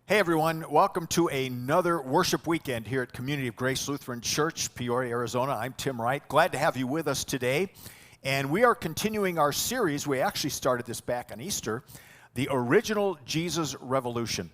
Hey everyone, welcome to another worship weekend here at Community of Grace Lutheran Church, Peoria, Arizona. I'm Tim Wright. Glad to have you with us today. And we are continuing our series. We actually started this back on Easter, the original Jesus Revolution.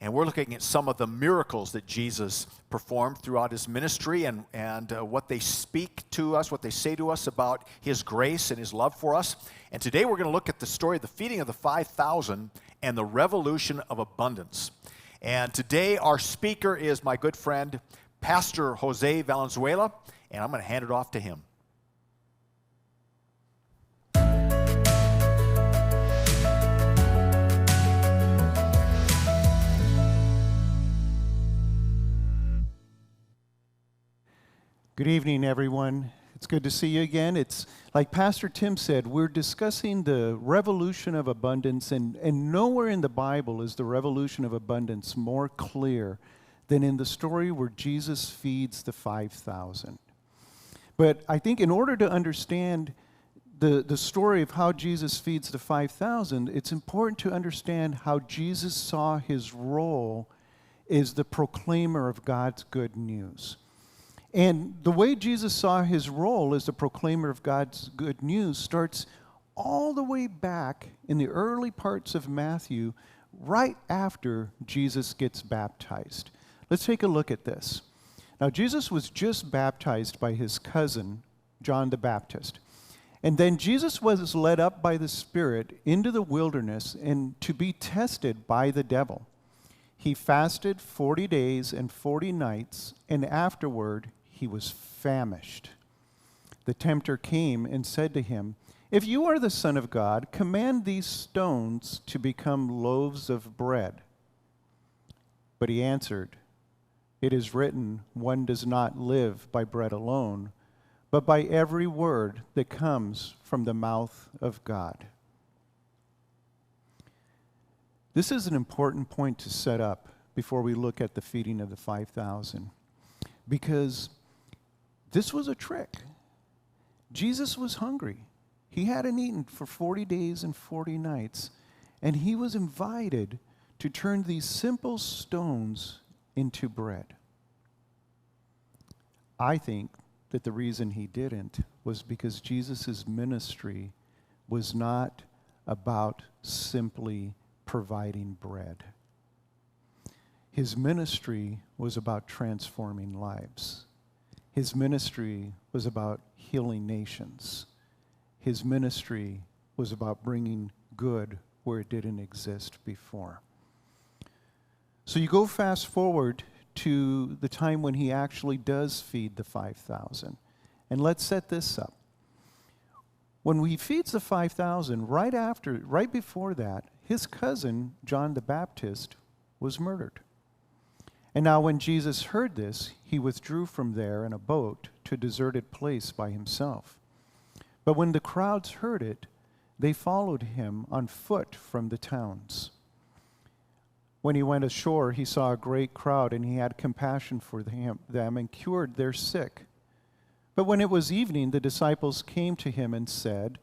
And we're looking at some of the miracles that Jesus performed throughout his ministry and what they speak to us, what they say to us about his grace and his love for us. And today we're going to look at the story of the feeding of the 5,000 and the revolution of abundance. And today our speaker is my good friend, Pastor Jose Valenzuela, and I'm going to hand it off to him. Good evening, everyone. It's good to see you again. It's like Pastor Tim said, we're discussing the revolution of abundance, and nowhere in the Bible is the revolution of abundance more clear than in the story where Jesus feeds the 5,000. But I think in order to understand the story of how Jesus feeds the 5,000, it's important to understand how Jesus saw his role as the proclaimer of God's good news. And the way Jesus saw his role as the proclaimer of God's good news starts all the way back in the early parts of Matthew, right after Jesus gets baptized. Let's take a look at this. Now, Jesus was just baptized by his cousin, John the Baptist. And then Jesus was led up by the Spirit into the wilderness and to be tested by the devil. He fasted 40 days and 40 nights, and afterward he was famished. The tempter came and said to him, "If you are the Son of God, command these stones to become loaves of bread." But he answered, "It is written, one does not live by bread alone, but by every word that comes from the mouth of God." This is an important point to set up before we look at the feeding of the 5,000, because this was a trick. Jesus was hungry. He hadn't eaten for 40 days and 40 nights, and he was invited to turn these simple stones into bread. I think that the reason he didn't was because Jesus' ministry was not about simply providing bread. His ministry was about transforming lives. His ministry was about healing nations. His ministry was about bringing good where it didn't exist before. So you go fast forward to the time when he actually does feed the 5,000. And let's set this up. When he feeds the 5,000, right before that, his cousin, John the Baptist, was murdered. And now when Jesus heard this, he withdrew from there in a boat to a deserted place by himself. But when the crowds heard it, they followed him on foot from the towns. When he went ashore, he saw a great crowd, and he had compassion for them and cured their sick. But when it was evening, the disciples came to him and said,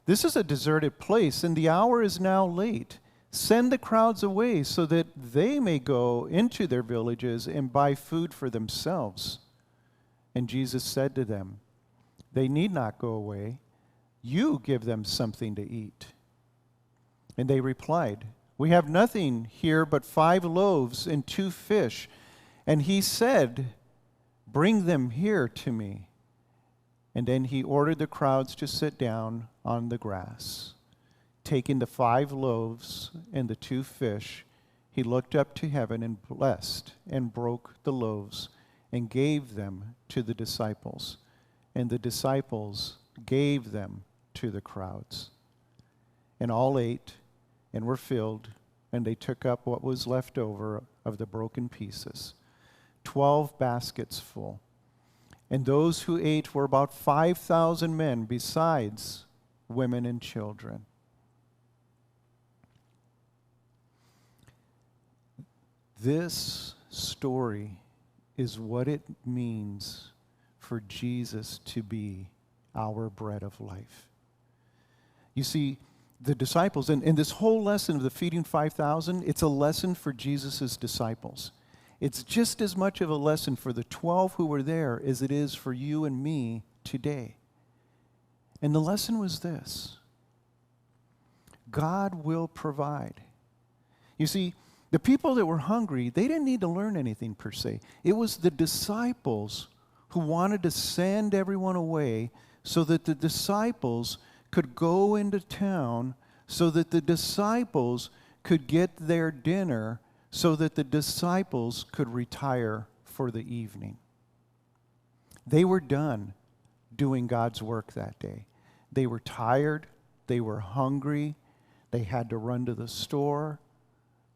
"This is a deserted place, and the hour is now late. Send the crowds away so that they may go into their villages and buy food for themselves." And Jesus said to them, "They need not go away. You give them something to eat." And they replied, "We have nothing here but 5 loaves and 2 fish. And he said, 'Bring them here to me.' And then he ordered the crowds to sit down on the grass. Taking the 5 loaves and the 2 fish, he looked up to heaven and blessed and broke the loaves and gave them to the disciples. And the disciples gave them to the crowds. And all ate and were filled, and they took up what was left over of the broken pieces, 12 baskets full. And those who ate were about 5,000 men, besides women and children. This story is what it means for Jesus to be our bread of life. You see, the disciples, and this whole lesson of the feeding 5,000, it's a lesson for Jesus' disciples. It's just as much of a lesson for the 12 who were there as it is for you and me today. And the lesson was this: God will provide. You see, the people that were hungry, they didn't need to learn anything per se. It was the disciples who wanted to send everyone away so that the disciples could go into town, so that the disciples could get their dinner, so that the disciples could retire for the evening. They were done doing God's work that day. They were tired. They were hungry. They had to run to the store.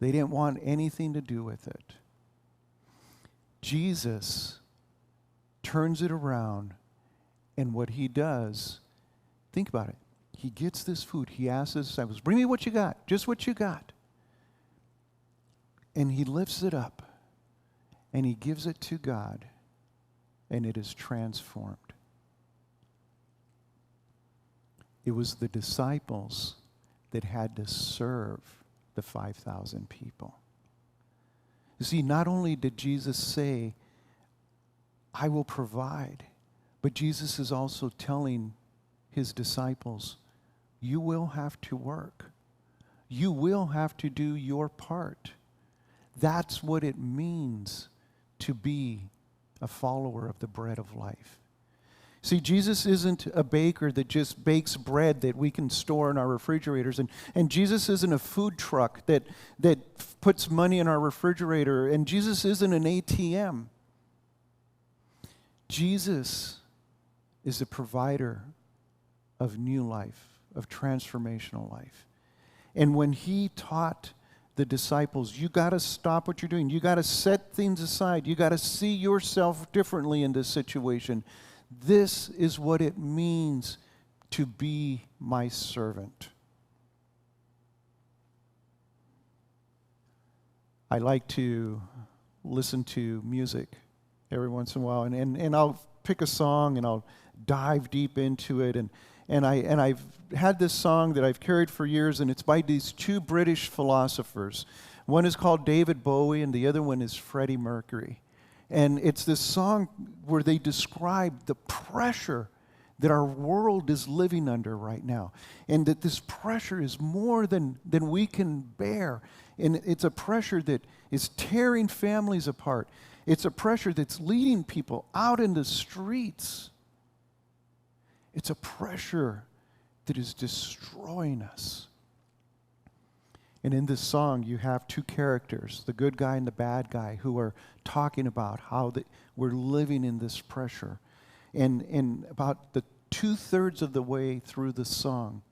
They didn't want anything to do with it. Jesus turns it around, and what he does, think about it. He gets this food. He asks his disciples, bring me what you got, just what you got. And he lifts it up, and he gives it to God, and it is transformed. It was the disciples that had to serve the 5,000 people. You see, not only did Jesus say, I will provide, but Jesus is also telling his disciples, you will have to work. You will have to do your part. That's what it means to be a follower of the bread of life. See, Jesus isn't a baker that just bakes bread that we can store in our refrigerators. And Jesus isn't a food truck that puts money in our refrigerator. And Jesus isn't an ATM. Jesus is a provider of new life, of transformational life. And when he taught the disciples, you got to stop what you're doing. You got to set things aside. You got to see yourself differently in this situation. This is what it means to be my servant. I like to listen to music every once in a while, and I'll pick a song and I'll dive deep into it. And I've had this song that I've carried for years, and it's by these two British philosophers. One is called David Bowie, and the other one is Freddie Mercury. And it's this song where they describe the pressure that our world is living under right now. And that this pressure is more than we can bear. And it's a pressure that is tearing families apart. It's a pressure that's leading people out in the streets. It's a pressure that is destroying us. And in this song, you have two characters, the good guy and the bad guy, who are talking about how we're living in this pressure. And about the 2/3 of the way through the song,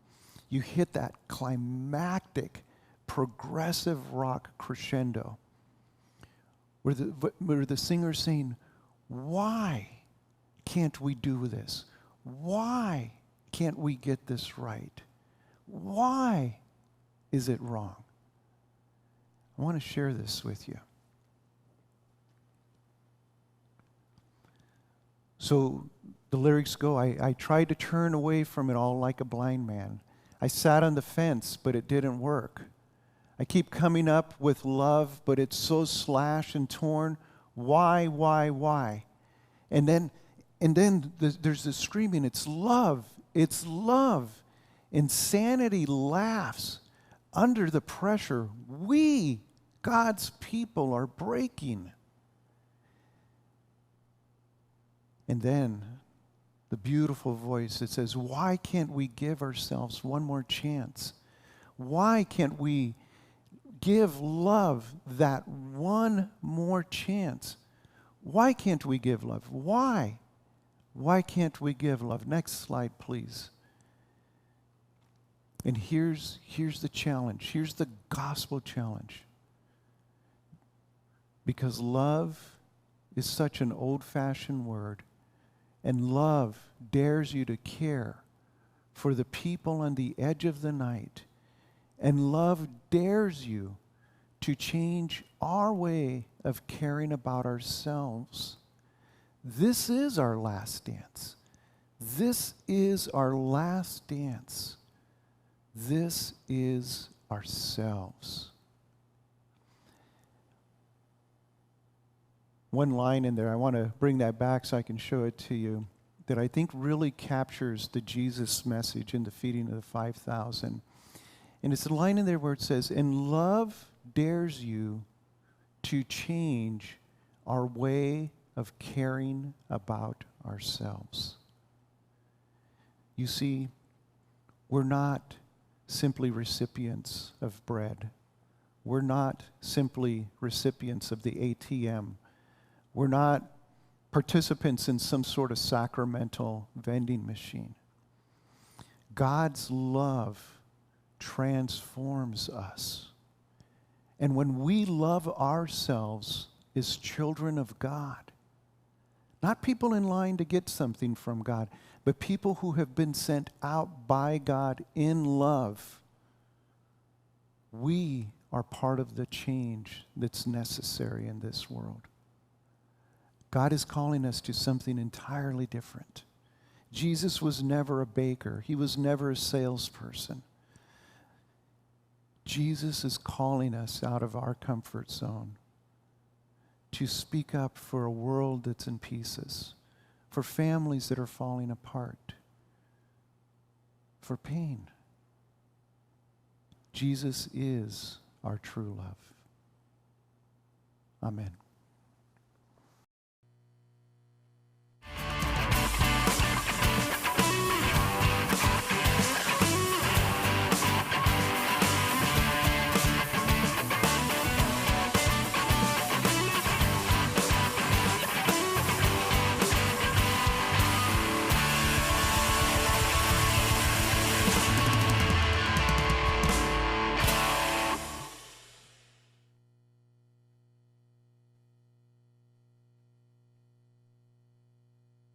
you hit that climactic, progressive rock crescendo, where the singer's saying, why can't we do this? Why can't we get this right? Why is it wrong? I want to share this with you. So the lyrics go, I tried to turn away from it all like a blind man. I sat on the fence, but it didn't work. I keep coming up with love, but it's so slashed and torn. Why? And then there's this screaming, it's love. Insanity laughs. Under the pressure, we, God's people, are breaking. And then the beautiful voice that says, why can't we give ourselves one more chance? Why can't we give love that one more chance? Why can't we give love? Why? Why can't we give love? Next slide, please. And here's the challenge. Here's the gospel challenge. Because love is such an old-fashioned word, and love dares you to care for the people on the edge of the night, and love dares you to change our way of caring about ourselves. This is our last dance. This is our last dance. This is ourselves. One line in there, I want to bring that back so I can show it to you, that I think really captures the Jesus message in the feeding of the 5,000. And it's a line in there where it says, "And love dares you to change our way of caring about ourselves." You see, we're not simply recipients of bread. We're not simply recipients of the ATM. We're not participants in some sort of sacramental vending machine. God's love transforms us. And when we love ourselves as children of God, not people in line to get something from God, but people who have been sent out by God in love, we are part of the change that's necessary in this world. God is calling us to something entirely different. Jesus was never a baker. He was never a salesperson. Jesus is calling us out of our comfort zone to speak up for a world that's in pieces, for families that are falling apart, for pain. Jesus is our true love. Amen.